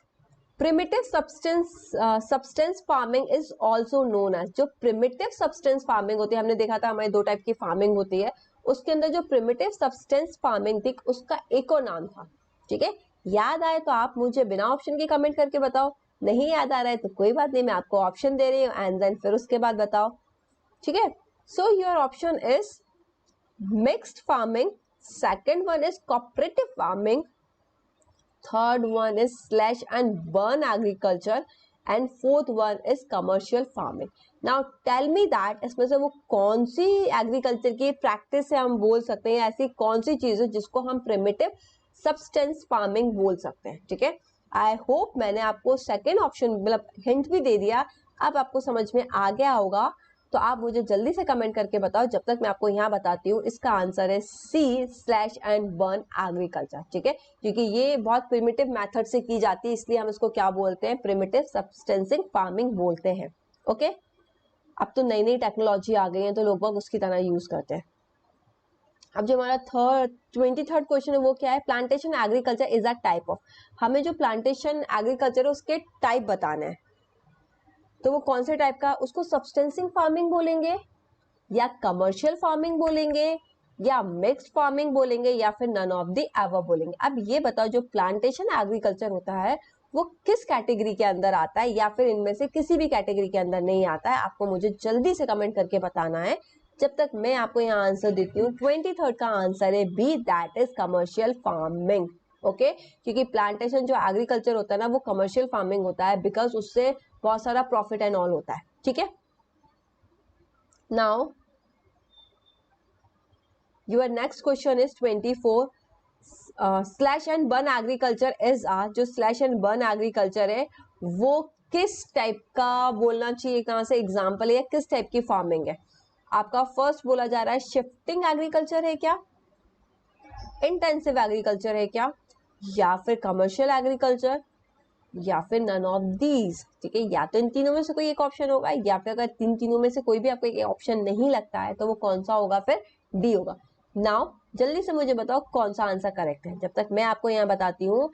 B: primitive subsistence farming is also known as. जो प्रिमिटिव सब्सटेंस फार्मिंग होती है, हमने देखा था हमारे दो टाइप की फार्मिंग होती है, उसके अंदर जो प्रिमिटिव सब्सटेंस फार्मिंग थी उसका एक और नाम था। ठीक है, याद आए तो आप मुझे बिना ऑप्शन के कमेंट करके बताओ, नहीं याद आ रहा है तो कोई बात नहीं, मैं आपको ऑप्शन दे रही हूँ एंड देन फिर उसके बाद बताओ। ठीक है, so your option is mixed farming, second one is cooperative farming, third one is slash and burn agriculture and fourth one is commercial farming. Now tell me that इसमें से वो कौन सी एग्रीकल्चर की प्रैक्टिस से हम बोल सकते हैं, ऐसी कौन सी चीज है जिसको हम प्रिमिटिव सब्सटेंस फार्मिंग बोल सकते हैं। ठीक है, आई होप मैंने आपको सेकेंड ऑप्शन मतलब हिंट भी दे दिया, अब आपको समझ में आ गया होगा। तो आप मुझे जल्दी से कमेंट करके बताओ, जब तक मैं आपको यहाँ बताती हूँ। इसका आंसर है सी, स्लैश एंड बर्न एग्रीकल्चर। ठीक है, क्योंकि ये बहुत प्रिमिटिव मेथड से की जाती है, इसलिए हम इसको क्या बोलते हैं, प्रिमिटिव सब्सटेंसिंग फार्मिंग बोलते हैं। ओके, अब तो नई नई टेक्नोलॉजी आ गई है तो लोग उसकी तरह यूज करते हैं। अब जो हमारा 23rd क्वेश्चन है वो क्या है, plantation agriculture is a type of. हमें जो प्लांटेशन एग्रीकल्चर है उसके टाइप बताना है, तो वो कौन से टाइप का, उसको सब्सटेंसिंग फार्मिंग बोलेंगे या कमर्शियल फार्मिंग बोलेंगे या मिक्स्ड फार्मिंग बोलेंगे या फिर नन ऑफ द एवर बोलेंगे। अब ये बताओ, जो प्लांटेशन एग्रीकल्चर होता है वो किस कैटेगरी के अंदर आता है या फिर इनमें से किसी भी कैटेगरी के अंदर नहीं आता है, आपको मुझे जल्दी से कमेंट करके बताना है। जब तक मैं आपको यहाँ आंसर देती हूँ, 23rd का आंसर है B, that is commercial farming. Okay, क्योंकि प्लांटेशन जो एग्रीकल्चर होता है ना वो कमर्शियल फार्मिंग होता है, बिकॉज उससे बहुत सारा प्रॉफिट एंड ऑल होता है। ठीक है, now your next question is 24, slash and burn agriculture is आ। जो स्लैश एंड बर्न एग्रीकल्चर है वो किस टाइप का बोलना चाहिए, कहां से एग्जाम्पल है या किस टाइप की फार्मिंग है। आपका फर्स्ट बोला जा रहा है शिफ्टिंग एग्रीकल्चर है क्या, इंटेंसिव एग्रीकल्चर है क्या, या फिर कमर्शियल एग्रीकल्चर, या फिर नन ऑफ दीज। ठीक है, या तो इन तीनों में से कोई एक ऑप्शन होगा, या फिर अगर तीनों में से कोई भी आपको एक ऑप्शन नहीं लगता है तो वो कौन सा होगा, फिर डी होगा। नाउ जल्दी से मुझे बताओ कौन सा आंसर करेक्ट है, जब तक मैं आपको यहाँ बताती हूँ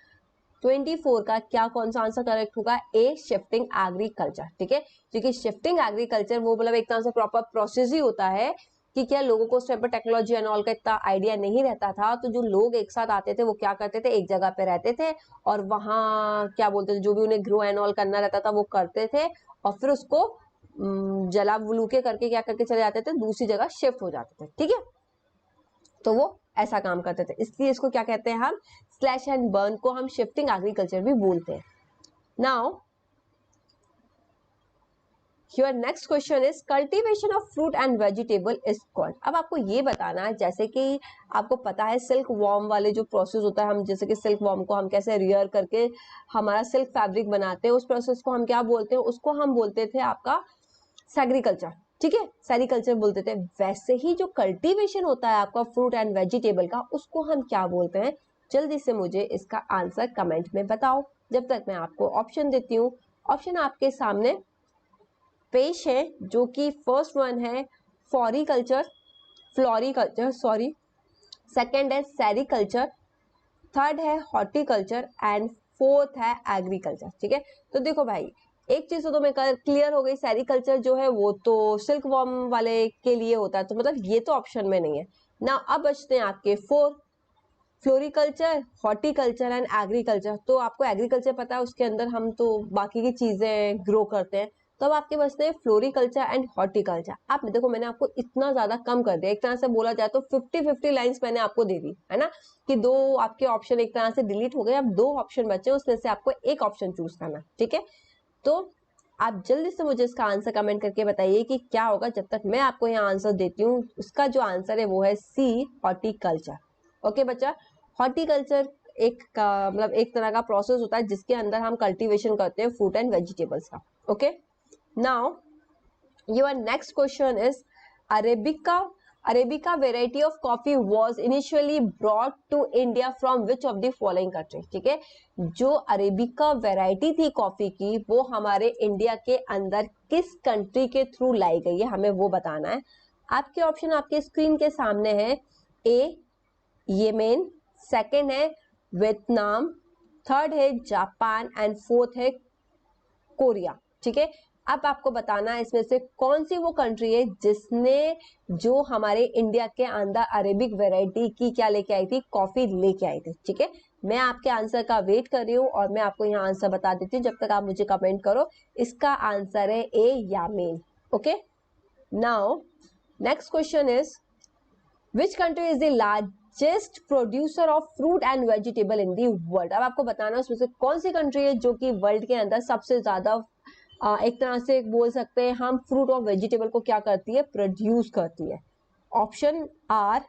B: 24 का क्या कौन सा आंसर करेक्ट होगा, ए, शिफ्टिंग एग्रीकल्चर। ठीक है, क्योंकि शिफ्टिंग एग्रीकल्चर वो मतलब एक तरह से प्रॉपर प्रोसेस ही होता है कि क्या लोगों को उस टाइम पर टेक्नोलॉजी एंड ऑल का इतना आइडिया नहीं रहता था, तो जो लोग एक साथ आते थे वो क्या करते थे, एक जगह पे रहते थे और वहां क्या बोलते थे, जो भी उन्हें ग्रो एंड ऑल करना रहता था वो करते थे और फिर उसको जला वलूके करके क्या करके चले जाते थे, दूसरी जगह शिफ्ट हो जाते थे। ठीक है, तो वो ऐसा काम करते थे, इसलिए इसको क्या कहते हैं हम, स्लैश एंड बर्न को हम शिफ्टिंग एग्रीकल्चर भी बोलते हैं। Now your next question is cultivation of fruit and vegetable is called. अब आपको ये बताना है, जैसे कि आपको पता है सिल्क वॉर्म वाले जो प्रोसेस होता है, हम जैसे कि सिल्क वॉर्म को हम कैसे रियर करके हमारा सिल्क फैब्रिक बनाते हैं, उस प्रोसेस को हम क्या बोलते हैं, उसको हम बोलते थे आपका सेग्रीकल्चर। ठीक है, सेरिकल्चर बोलते थे। वैसे ही जो कल्टीवेशन होता है आपका फ्रूट एंड वेजिटेबल का, उसको हम क्या बोलते हैं, जल्दी से मुझे इसका आंसर कमेंट में बताओ, जब तक मैं आपको ऑप्शन देती हूँ। ऑप्शन आपके सामने पेश है, जो कि फर्स्ट वन है फ्लोरिकल्चर, सेकंड है सेरिकल्चर, थर्ड है हॉर्टिकल्चर एंड फोर्थ है एग्रीकल्चर। ठीक है, तो देखो भाई, एक चीज तो मैं क्लियर हो गई, सेरिकल्चर जो है वो तो सिल्क वॉर्म वाले के लिए होता है, तो मतलब ये तो ऑप्शन में नहीं है ना। अब बचते हैं आपके four, floriculture, horticulture and agriculture. तो आपको एग्रीकल्चर पता है, उसके अंदर हम तो बाकी की चीजें ग्रो करते हैं। तो अब आपके बचते हैं फ्लोरिकल्चर एंड हॉर्टिकल्चर। आप देखो, मैंने आपको इतना ज्यादा कम कर दिया, एक तरह से बोला जाए तो 50-50 लाइंस मैंने आपको दे दी है ना, कि दो आपके ऑप्शन एक तरह से डिलीट हो गए, अब दो ऑप्शन बचे, उसमें से आपको एक ऑप्शन चूज करना। ठीक है, तो आप जल्दी से मुझे इसका आंसर कमेंट करके बताइए कि क्या होगा, जब तक मैं आपको यहाँ आंसर देती हूँ। उसका जो आंसर है वो है सी, हॉर्टिकल्चर। ओके बच्चा, हॉर्टिकल्चर एक मतलब एक तरह का प्रोसेस होता है जिसके अंदर हम कल्टीवेशन करते हैं फ्रूट एंड वेजिटेबल्स का। Okay, now your next question is arabica variety of coffee was initially brought to India from which of the following country. ठीक है, जो अरेबिका वेराइटी थी कॉफी की वो हमारे इंडिया के अंदर किस कंट्री के थ्रू लाई गई है, हमें वो बताना है। आपके ऑप्शन आपके स्क्रीन के सामने है। ए येमेन, सेकेंड है वियतनाम, थर्ड है जापान एंड फोर्थ है कोरिया। ठीक है, अब आपको बताना है इसमें से कौन सी वो कंट्री है जिसने जो हमारे इंडिया के अंदर अरेबिक वैरायटी की क्या लेके आई थी, कॉफी लेके आई थी। ठीक है, मैं आपके आंसर का वेट कर रही हूँ और मैं आपको यहाँ आंसर बता देती हूँ जब तक आप मुझे कमेंट करो। इसका आंसर है A Yemen. Okay, now next question is which country is the largest producer of fruit and vegetable in the world. अब आपको बताना है उसमें से कौन सी कंट्री है जो कि वर्ल्ड के अंदर सबसे ज्यादा एक तरह से बोल सकते हैं हम फ्रूट और वेजिटेबल को क्या करती है, प्रोड्यूस करती है। Option are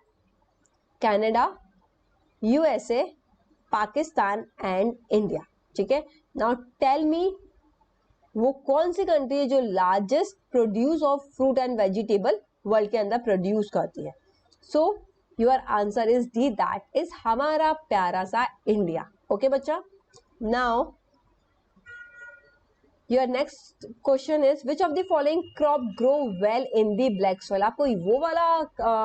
B: Canada, USA, Pakistan and India. ठीक है, नाउ टेल मी वो कौन सी कंट्री है जो largest produce of fruit and vegetable world के अंदर प्रोड्यूस करती है। So your answer is D, that is हमारा प्यारा सा इंडिया। ओके बच्चा, now your next question is which of the following crop grow well in the black soil. आपको वो वाला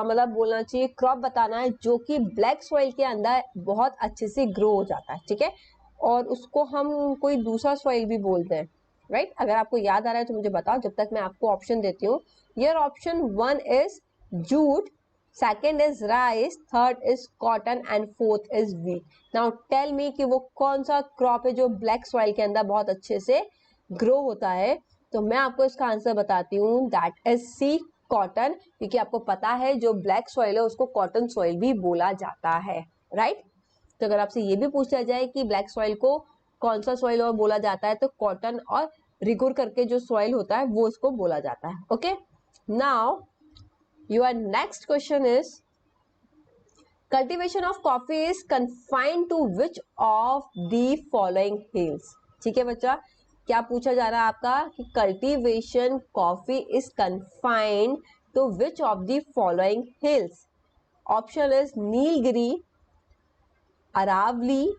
B: मतलब बोलना चाहिए क्रॉप बताना है जो कि ब्लैक सॉइल के अंदर बहुत अच्छे से ग्रो हो जाता है। ठीक है, और उसको हम कोई दूसरा सॉइल भी बोलते हैं, राइट? अगर आपको याद आ रहा है तो मुझे बताओ जब तक मैं आपको ऑप्शन देती हूँ। Your option 1 is jute, second is rice, third is cotton and fourth is wheat. Now tell me कि वो कौन सा क्रॉप है जो ब्लैक सॉइल के अंदर बहुत अच्छे से ग्रो होता है। तो मैं आपको इसका आंसर बताती हूँ, दैट इज सी कॉटन, क्योंकि आपको पता है जो ब्लैक सॉइल है उसको कॉटन सॉइल भी बोला जाता है, राइट? तो अगर आपसे ये भी पूछा जाए कि ब्लैक सॉइल को कौन सा सॉइल और बोला जाता है तो कॉटन और रिगुर करके जो सॉइल होता है वो इसको बोला जाता है। Okay, now your next question is cultivation of coffee is confined to which of the following hills. ठीक है बच्चा, क्या पूछा जा रहा है आपका कि cultivation coffee is confined to which of the following hills. Option is Nilgiri, Aravalli,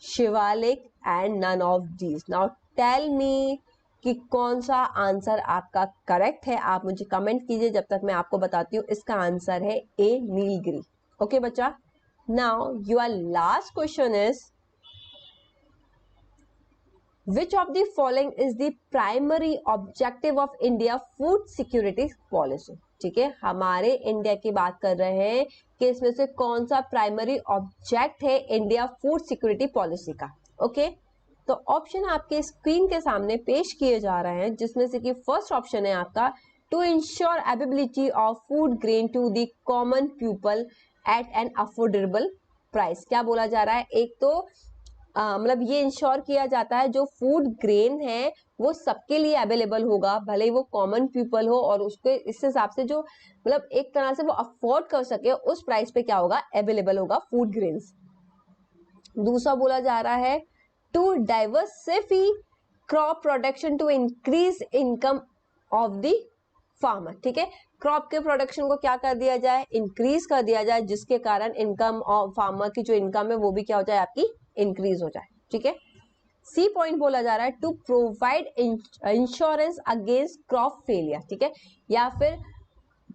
B: Shivalik and none of these. Now tell me कि कौन सा आंसर आपका करेक्ट है। आप मुझे कमेंट कीजिए जब तक मैं आपको बताती हूँ। इसका आंसर है ए नीलगिरी। ओके बच्चा, now your last question is Which of the following is the primary objective of India food security policy? ठीक है, हमारे इंडिया की बात कर रहे हैं कि इसमें से कौन सा प्राइमरी ऑब्जेक्ट है इंडिया फूड सिक्योरिटी पॉलिसी का। ओके, तो ऑप्शन आपके स्क्रीन के सामने पेश किए जा रहे हैं, जिसमें से कि फर्स्ट ऑप्शन है आपका to ensure availability of food grain to the common people at an affordable price. क्या बोला जा रहा है, एक तो मतलब ये इंश्योर किया जाता है जो फूड ग्रेन है वो सबके लिए अवेलेबल होगा, भले ही वो कॉमन पीपल हो, और उसके इस हिसाब से जो मतलब एक तरह से वो अफोर्ड कर सके उस प्राइस पे क्या होगा, अवेलेबल होगा फूड ग्रेन्स। दूसरा बोला जा रहा है to diversify crop production to increase income of the farmer. ठीक है, क्रॉप के प्रोडक्शन को क्या कर दिया जाए, इंक्रीज कर दिया जाए, जिसके कारण इनकम ऑफ फार्मर की जो इनकम है वो भी क्या हो जाए, आपकी इंक्रीज हो जाए। ठीक है, सी पॉइंट बोला जा रहा है to provide insurance against crop failure. ठीक है, या फिर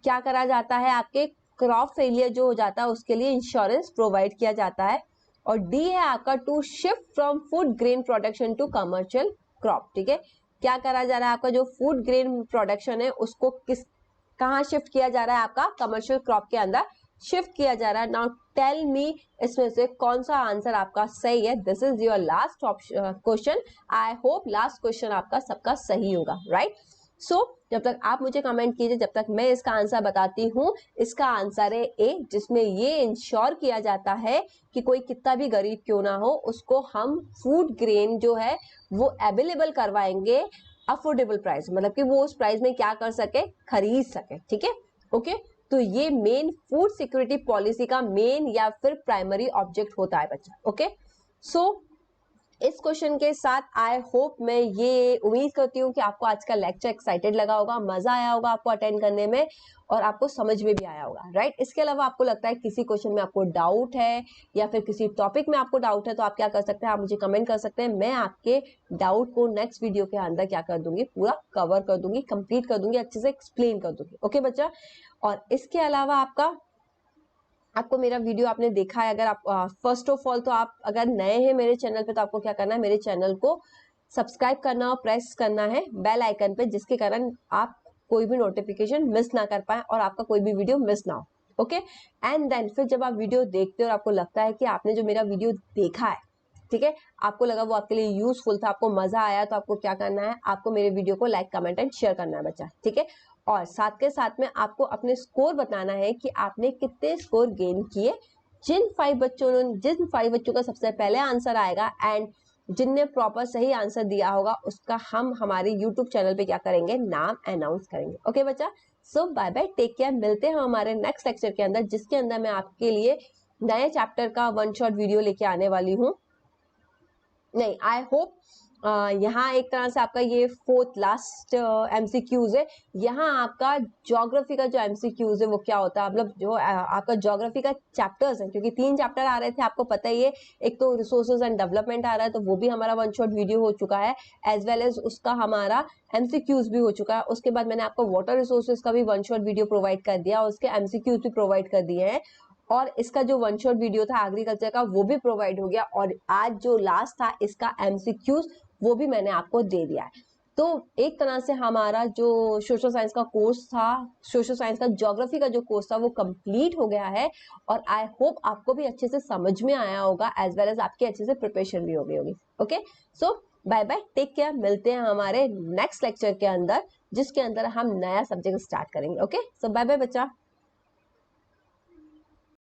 B: क्या करा जाता है, आपके क्रॉप फेलियर जो हो जाता है उसके लिए इंश्योरेंस प्रोवाइड किया जाता है। और डी है आपका to shift from food grain production to commercial crop. ठीक है, क्या करा जा रहा है, आपका जो फूड ग्रेन प्रोडक्शन है उसको कहाँ शिफ्ट किया जा रहा है, आपका कमर्शियल क्रॉप के अंदर शिफ्ट किया जा रहा है। नाउ टेल मी इसमें से कौन सा आंसर आपका सही है। This is your last question. I hope last question आपका सबका सही होगा, राइट? सो जब तक आप मुझे कमेंट कीजिए, जब तक मैं इसका आंसर बताती हूँ। इसका आंसर है ए, जिसमें ये इंश्योर किया जाता है कि कोई कितना भी गरीब क्यों ना हो उसको हम फूड ग्रेन जो है वो अवेलेबल करवाएंगे अफोर्डेबल प्राइस, मतलब कि वो उस प्राइस में क्या कर सके, खरीद सके। ठीक है, ओके, तो ये मेन फूड सिक्योरिटी पॉलिसी का मेन या फिर प्राइमरी ऑब्जेक्ट होता है बच्चा। ओके, सो इस क्वेश्चन के साथ आई होप, मैं ये उम्मीद करती हूँ कि आपको आज का लेक्चर एक्साइटेड लगा होगा, मजा आया होगा आपको अटेंड करने में और आपको समझ में भी आया होगा, राइट। इसके अलावा आपको लगता है किसी क्वेश्चन में आपको डाउट है या फिर किसी टॉपिक में आपको डाउट है, तो आप क्या कर सकते हैं, आप मुझे कमेंट कर सकते हैं। मैं आपके डाउट को नेक्स्ट वीडियो के अंदर क्या कर दूंगी, पूरा कवर कर दूंगी, कंप्लीट कर दूंगी, अच्छे से एक्सप्लेन कर दूंगी। ओके बच्चा, और इसके अलावा आपको मेरा वीडियो आपने देखा है, अगर आप फर्स्ट ऑफ ऑल तो आप अगर नए हैं मेरे चैनल पे, तो आपको क्या करना है, मेरे चैनल को सब्सक्राइब करना और प्रेस करना है बेल आइकन पे, जिसके कारण आप कोई भी नोटिफिकेशन मिस ना कर पाए और आपका कोई भी वीडियो मिस ना हो। ओके, एंड देन फिर जब आप वीडियो देखते हो और आपको लगता है कि आपने जो मेरा वीडियो देखा है, ठीक है, आपको लगा वो आपके लिए यूजफुल था, आपको मजा आया, तो आपको क्या करना है, आपको मेरे वीडियो को लाइक, कमेंट एंड शेयर करना है बच्चा, ठीक है। और साथ के साथ में आपको अपने स्कोर बताना है कि आपने कितने स्कोर गेन किए। जिन 5 बच्चों का सबसे पहले आंसर आएगा एंड जिनने प्रॉपर सही आंसर दिया होगा, उसका हम हमारे यूट्यूब चैनल पे क्या करेंगे, नाम अनाउंस करेंगे। ओके बच्चा, सो बाय बाय, टेक केयर, मिलते हैं हमारे नेक्स्ट लेक्चर के अंदर, जिसके अंदर मैं आपके लिए नए चैप्टर का 1 शॉट वीडियो लेके आने वाली हूँ। नहीं, आई होप यहाँ एक तरह से आपका ये 4th लास्ट एमसीक्यूज है। यहाँ आपका ज्योग्राफी का जो एमसीक्यूज है वो क्या होता है, मतलब जो आपका ज्योग्राफी का चैप्टर्स है, क्योंकि 3 चैप्टर आ रहे थे, आपको पता ही है। एक तो रिसोर्सेज एंड डेवलपमेंट आ रहा है, तो वो भी हमारा 1 शॉट वीडियो हो चुका है, एज वेल एज उसका हमारा एमसीक्यूज भी हो चुका है। उसके बाद मैंने आपको वाटर रिसोर्सेज का भी 1 शॉट वीडियो प्रोवाइड कर दिया, उसके एमसीक्यूज भी प्रोवाइड कर दिए हैं, और इसका जो 1 शॉट वीडियो था एग्रीकल्चर का वो भी प्रोवाइड हो गया, और आज जो लास्ट था इसका एमसीक्यूज वो भी मैंने आपको दे दिया है। तो एक तरह से हमारा जो सोशल साइंस का कोर्स था, सोशल साइंस का ज्योग्राफी का जो कोर्स था, वो कंप्लीट हो गया है, और आई होप आपको भी अच्छे से समझ में आया होगा, एज वेल एज आपकी अच्छे से प्रिपरेशन भी हो गई होगी। ओके, सो बाय बाय, टेक केयर, मिलते हैं हमारे नेक्स्ट लेक्चर के अंदर, जिसके अंदर हम नया सब्जेक्ट स्टार्ट करेंगे। ओके, सो बाय बाय बच्चा।